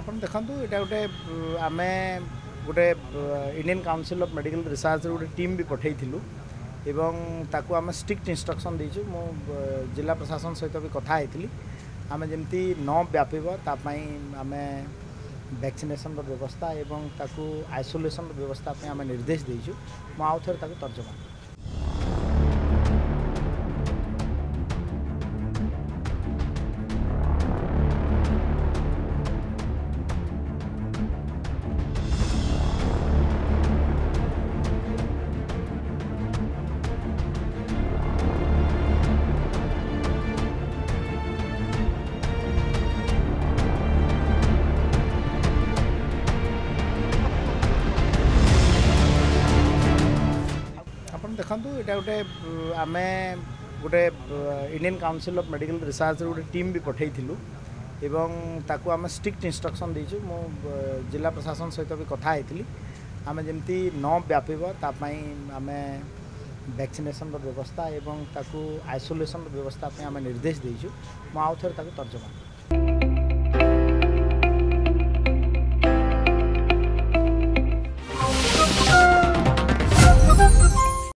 ଆପଣ ଦେଖନ୍ତୁ ଏଇଟା ଗୋଟେ ଆମେ ଗୋଟେ ଇଣ୍ଡିଆନ୍ କାଉନସିଲ୍ ଅଫ୍ ମେଡ଼ିକାଲ ରିସର୍ଚ୍ଚର ଗୋଟେ ଟିମ୍ ବି ପଠାଇଥିଲୁ ଏବଂ ତାକୁ ଆମେ ଷ୍ଟ୍ରିକ୍ଟ ଇନଷ୍ଟ୍ରକ୍ସନ୍ ଦେଇଛୁ। ମୁଁ ଜିଲ୍ଲା ପ୍ରଶାସନ ସହିତ ବି କଥା ହେଇଥିଲି। ଆମେ ଯେମିତି ନ ବ୍ୟାପିବ ତା ପାଇଁ ଆମେ ଭ୍ୟାକ୍ସିନେସନ୍ର ବ୍ୟବସ୍ଥା ଏବଂ ତାକୁ ଆଇସୋଲେସନ୍ର ବ୍ୟବସ୍ଥା ପାଇଁ ଆମେ ନିର୍ଦ୍ଦେଶ ଦେଇଛୁ। ମୁଁ ଆଉ ଥରେ ତାକୁ ତର୍ଜମା କରୁଛି। ଆପଣ ଦେଖନ୍ତୁ ଏଇଟା ଗୋଟେ ଆମେ ଗୋଟେ ଇଣ୍ଡିଆନ୍ କାଉନସିଲ୍ ଅଫ୍ ମେଡ଼ିକାଲ ରିସର୍ଚ୍ଚର ଗୋଟେ ଟିମ୍ ବି ପଠାଇଥିଲୁ ଏବଂ ତାକୁ ଆମେ ଷ୍ଟ୍ରିକ୍ଟ ଇନଷ୍ଟ୍ରକ୍ସନ୍ ଦେଇଛୁ। ମୁଁ ଜିଲ୍ଲା ପ୍ରଶାସନ ସହିତ ବି କଥା ହେଇଥିଲି। ଆମେ ଯେମିତି ନ ବ୍ୟାପିବ ତା ପାଇଁ ଆମେ ଭ୍ୟାକ୍ସିନେସନ୍ର ବ୍ୟବସ୍ଥା ଏବଂ ତାକୁ ଆଇସୋଲେସନ୍ର ବ୍ୟବସ୍ଥା ପାଇଁ ଆମେ ନିର୍ଦ୍ଦେଶ ଦେଇଛୁ। ମୁଁ ଆଉ ଥରେ ତାକୁ ତର୍ଜମା କରୁଛି।